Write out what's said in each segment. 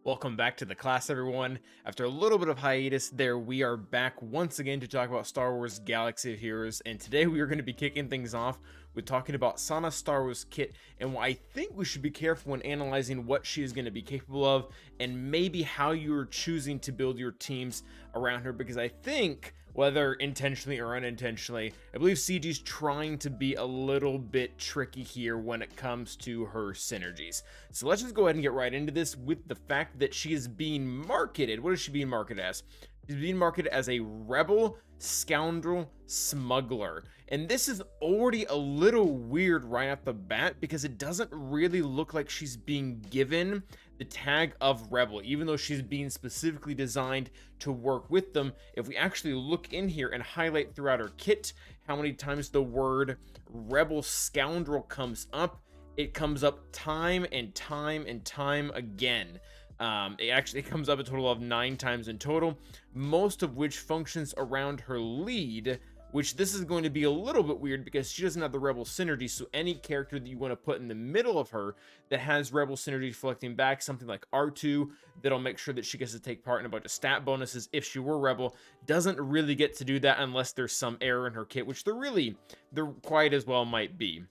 Welcome back to the class, everyone. After a little bit of hiatus there, we are back once again to talk about Star Wars Galaxy of Heroes, and today we are going to be kicking things off with talking about Sana Starros' kit and why I think we should be careful when analyzing what she is going to be capable of and maybe how you are choosing to build your teams around her, because I think, whether intentionally or unintentionally, I believe CG's trying to be a little bit tricky here when it comes to her synergies. So let's just go ahead and get right into this with the fact that she is being marketed. What is she being marketed as? She's being marketed as a rebel, scoundrel, smuggler. And this is already a little weird right off the bat because it doesn't really look like she's being given the tag of rebel, even though she's being specifically designed to work with them. If we actually look in here and highlight throughout her kit how many times the word rebel scoundrel comes up, it comes up time and time and time again. It actually comes up a total of 9 times in total, most of which functions around her lead, which this is going to be a little bit weird because she doesn't have the rebel synergy. So any character that you want to put in the middle of her that has rebel synergy reflecting back, something like R2, that'll make sure that she gets to take part in a bunch of stat bonuses if she were rebel, doesn't really get to do that unless there's some error in her kit, which there quite as well might be.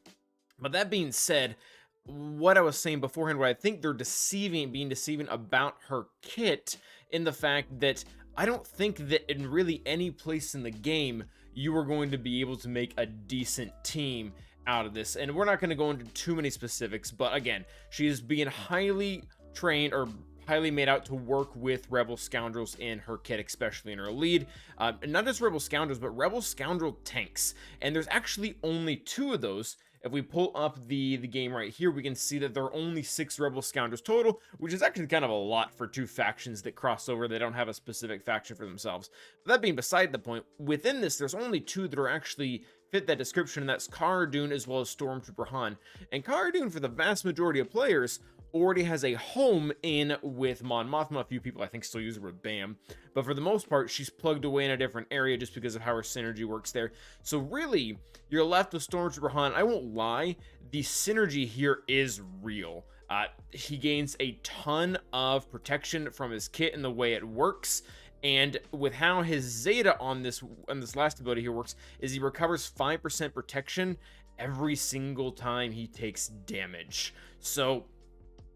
But that being said, what I was saying beforehand, what I think they're being deceiving about her kit, in the fact that I don't think that in really any place in the game you are going to be able to make a decent team out of this. And we're not going to go into too many specifics, but again, she is being highly trained or highly made out to work with rebel scoundrels in her kit, especially in her lead. And not just rebel scoundrels, but rebel scoundrel tanks. And there's actually only 2 of those. If we pull up the game right here, we can see that there are only 6 rebel scoundrels total, which is actually kind of a lot for 2 factions that cross over. They don't have a specific faction for themselves. But that being beside the point, within this, there's only 2 that are actually fit that description, and that's Cara Dune as well as Stormtrooper Han. And Cara Dune, for the vast majority of players, already has a home in with Mon Mothma. A few people I think still use her with Bam, but for the most part she's plugged away in a different area just because of how her synergy works there. So really, you're left with Stormtrooper Han. I won't lie, the synergy here is real. He gains a ton of protection from his kit and the way it works. And with how his Zeta on this last ability here works, is he recovers 5% protection every single time he takes damage. So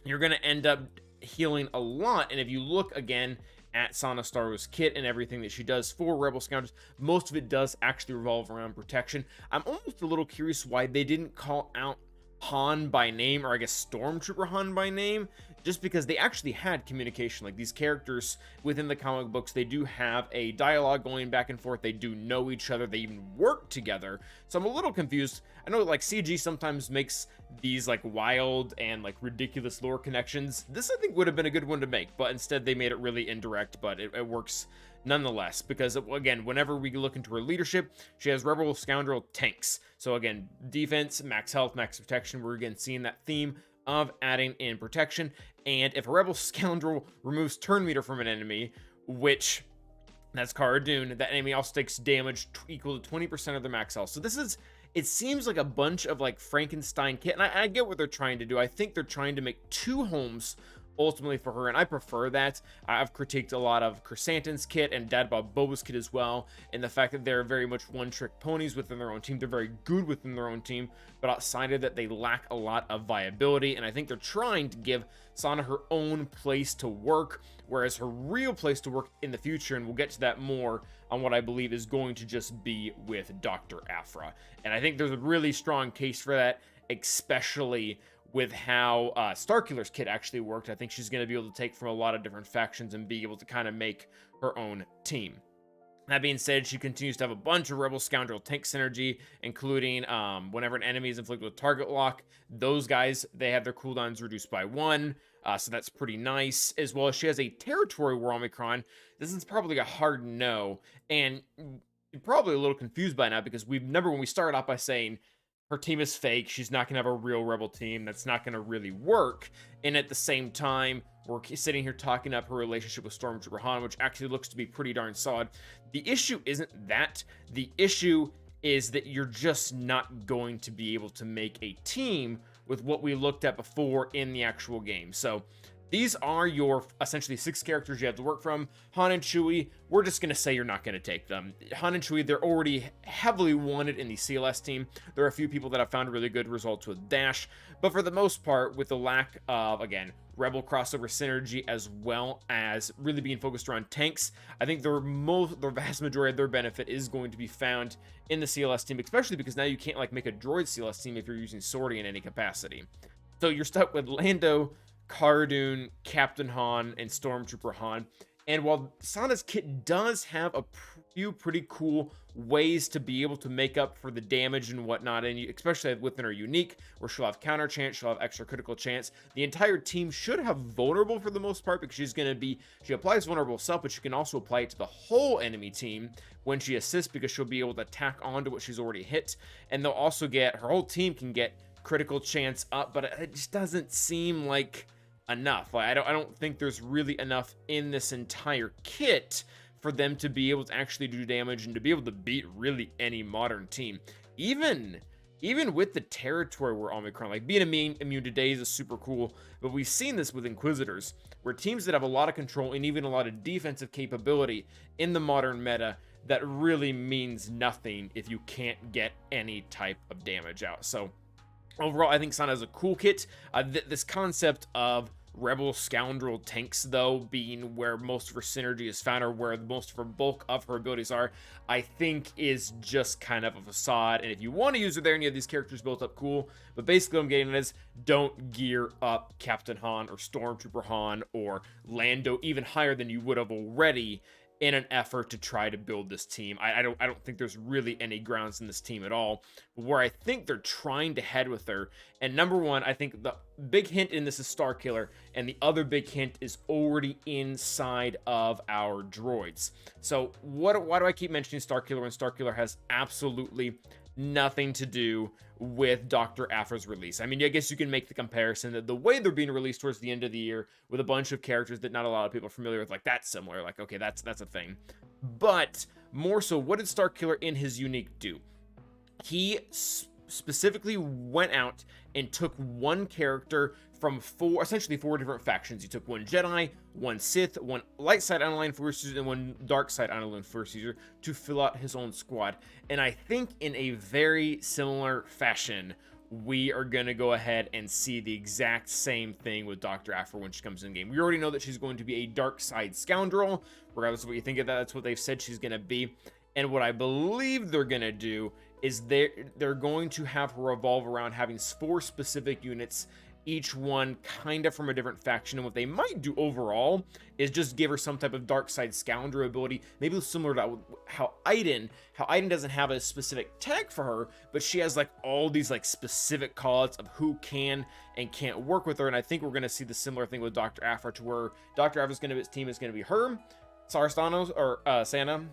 you're going to end up healing a lot. And if you look again at Sana Starros' kit and everything that she does for Rebel Scoundrels, most of it does actually revolve around protection. I'm almost a little curious why they didn't call out Han by name, or I guess Stormtrooper Han by name, just because they actually had communication. Like, these characters within the comic books, they do have a dialogue going back and forth. They do know each other. They even work together. So I'm a little confused. I know like CG sometimes makes these like wild and like ridiculous lore connections. This I think would have been a good one to make, but instead they made it really indirect, but it works nonetheless, because again, whenever we look into her leadership, she has rebel scoundrel tanks. So again, defense, max health, max protection. We're again seeing that theme of adding in protection. And if a rebel scoundrel removes turn meter from an enemy, which that's Cara Dune, that enemy also takes damage equal to 20% of their max health. So this is, it seems like a bunch of like Frankenstein kit, and I get what they're trying to do. I think they're trying to make 2 homes ultimately for her, and I prefer that. I've critiqued a lot of Chrysanthemum's kit and Dad Bob Boba's kit as well, and the fact that they're very much one-trick ponies within their own team. They're very good within their own team, but outside of that, they lack a lot of viability, and I think they're trying to give Sana her own place to work, whereas her real place to work in the future, and we'll get to that more on what I believe is going to just be with Doctor Aphra. And I think there's a really strong case for that, especially with how Starkiller's kit actually worked. I think she's going to be able to take from a lot of different factions and be able to kind of make her own team. That being said, she continues to have a bunch of Rebel Scoundrel tank synergy, including whenever an enemy is inflicted with target lock, those guys, they have their cooldowns reduced by 1, so that's pretty nice. As well as she has a Territory War Omicron. This is probably a hard no, and you're probably a little confused by now, because when we started off by saying her team is fake, she's not going to have a real rebel team, that's not going to really work, and at the same time, we're sitting here talking up her relationship with Stormtrooper Han, which actually looks to be pretty darn solid. The issue isn't that. The issue is that you're just not going to be able to make a team with what we looked at before in the actual game. So These are your essentially 6 characters you have to work from. Han and Chewie, we're just going to say you're not going to take them. Han and Chewie, they're already heavily wanted in the CLS team. There are a few people that have found really good results with Dash, but for the most part, with the lack of, again, Rebel crossover synergy as well as really being focused around tanks, I think the vast majority of their benefit is going to be found in the CLS team, especially because now you can't like make a droid CLS team if you're using sorting in any capacity. So you're stuck with Lando, Cardoon, Captain Han, and Stormtrooper Han. And while Sana's kit does have a few pretty cool ways to be able to make up for the damage and whatnot, and especially within her unique, where she'll have counter chance, she'll have extra critical chance, the entire team should have vulnerable for the most part, because she applies vulnerable self, but she can also apply it to the whole enemy team when she assists, because she'll be able to tack on to what she's already hit. And they'll also her whole team can get critical chance up, but it just doesn't seem like enough. Like, I don't think there's really enough in this entire kit for them to be able to actually do damage and to be able to beat really any modern team. Even with the territory where Omicron, like being immune to daze is super cool, but we've seen this with Inquisitors, where teams that have a lot of control and even a lot of defensive capability in the modern meta, that really means nothing if you can't get any type of damage out. So overall, I think Sana is a cool kit. This concept of Rebel Scoundrel tanks, though, being where most of her synergy is found, or where most of her bulk of her abilities are, I think is just kind of a facade. And if you want to use her there and you have these characters built up, cool. But basically what I'm getting at is, don't gear up Captain Han or Stormtrooper Han or Lando even higher than you would have already in an effort to try to build this team. I don't think there's really any grounds in this team at all. Where I think they're trying to head with her, and number one, I think the big hint in this is Starkiller, and the other big hint is already inside of our droids. So why do I keep mentioning Starkiller when Starkiller has absolutely nothing to do with Doctor Aphra's release? I mean, I guess you can make the comparison that the way they're being released towards the end of the year with a bunch of characters that not a lot of people are familiar with, like, that's similar. Like, okay, that's a thing. But more so, what did Starkiller in his unique do? He specifically went out and took one character from essentially four different factions. He took one Jedi, one Sith, one light side unaligned force user, and one dark side unaligned force user to fill out his own squad. And I think in a very similar fashion, we are going to go ahead and see the exact same thing with Doctor Aphra when she comes in game. We already know that she's going to be a dark side scoundrel. Regardless of what you think of that, that's what they've said she's going to be. And what I believe they're going to do is they're going to have her revolve around having 4 specific units, each one kind of from a different faction. And what they might do overall is just give her some type of dark side scoundrel ability, maybe similar to how Iden doesn't have a specific tag for her, but she has like all these like specific callouts of who can and can't work with her. And I think we're going to see the similar thing with Doctor Aphra, to where Doctor Aphra's team is going to be her, Sarstanos, or Sana,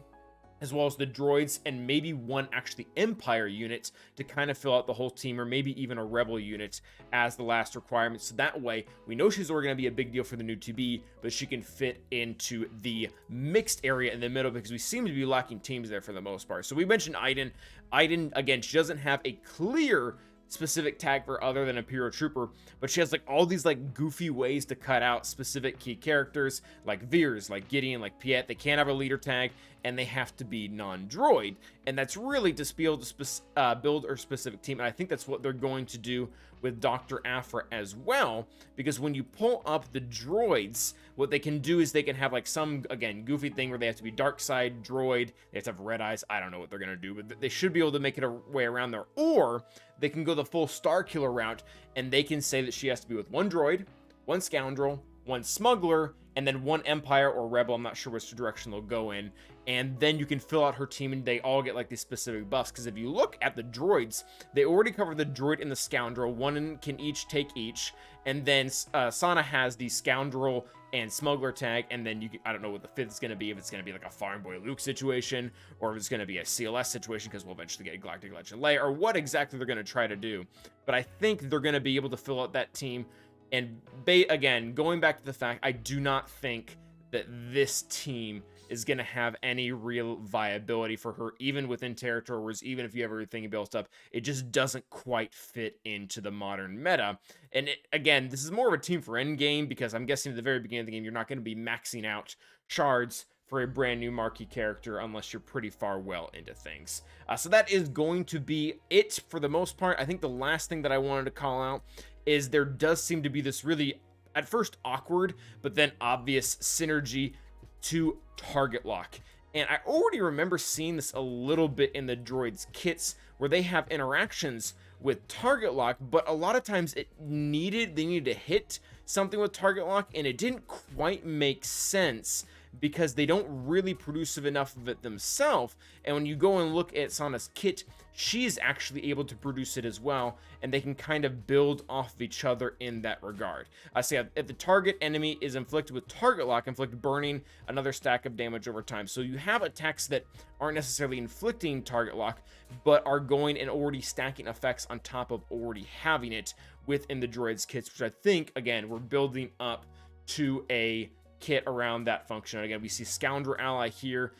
as well as the droids, and maybe one actually Empire unit to kind of fill out the whole team, or maybe even a Rebel unit as the last requirement. So that way, we know she's already going to be a big deal for the new 2B, but she can fit into the mixed area in the middle, because we seem to be lacking teams there for the most part. So we mentioned Iden. Iden, again, she doesn't have a clear specific tag for other than Imperial Trooper, but she has like all these like goofy ways to cut out specific key characters, like Veers, like Gideon, like Piet. They can't have a leader tag, and they have to be non-droid, and that's really to be able to build her specific team. And I think that's what they're going to do with Doctor Aphra as well, because when you pull up the droids, what they can do is they can have like some, again, goofy thing where they have to be dark side droid, they have to have red eyes. I don't know what they're gonna do, but they should be able to make it a way around there. Or they can go the full Starkiller route, and they can say that she has to be with one droid, one scoundrel, one smuggler, and then one Empire or Rebel. I'm not sure which direction they'll go in. And then you can fill out her team, and they all get like these specific buffs. Because if you look at the droids, they already cover the droid and the scoundrel. One can each take each. And then Sana has the scoundrel and smuggler tag. And then I don't know what the 5th is going to be. If it's going to be like a Farm Boy Luke situation, or if it's going to be a CLS situation, because we'll eventually get a Galactic Legend Leia, or what exactly they're going to try to do. But I think they're going to be able to fill out that team. And again, going back to the fact, I do not think that this team is going to have any real viability for her, even within territory wars, even if you have everything built up. It just doesn't quite fit into the modern meta. And again, this is more of a team for endgame, because I'm guessing at the very beginning of the game, you're not going to be maxing out shards for a brand new marquee character unless you're pretty far well into things. So that is going to be it for the most part. I think the last thing that I wanted to call out is there does seem to be this really, at first awkward, but then obvious synergy to target lock. And I already remember seeing this a little bit in the droids kits, where they have interactions with target lock, but a lot of times they needed to hit something with target lock, and it didn't quite make sense because they don't really produce enough of it themselves. And when you go and look at Sana's kit, she's actually able to produce it as well, and they can kind of build off of each other in that regard. So if the target enemy is inflicted with target lock, inflict burning, another stack of damage over time. So you have attacks that aren't necessarily inflicting target lock, but are going and already stacking effects on top of already having it within the droids kits, which I think, again, we're building up to a kit around that function. Again, we see Scoundrel Ally here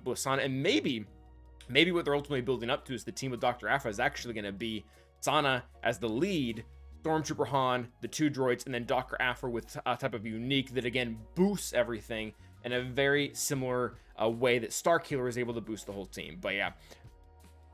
with Sana, and maybe what they're ultimately building up to is the team with Doctor Aphra is actually going to be Sana as the lead, Stormtrooper Han, the 2 droids, and then Doctor Aphra with a type of unique that again boosts everything in a very similar way that Starkiller is able to boost the whole team. But yeah,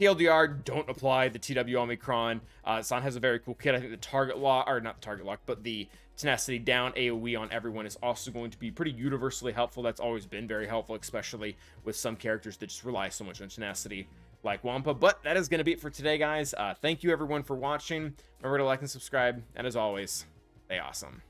TLDR, don't apply the TW Omicron. Sana has a very cool kit. I think the target lock, or not the target lock, but the tenacity down AoE on everyone is also going to be pretty universally helpful. That's always been very helpful, especially with some characters that just rely so much on tenacity like Wampa. But that is going to be it for today, guys. Thank you everyone for watching. Remember to like and subscribe, and as always, stay awesome.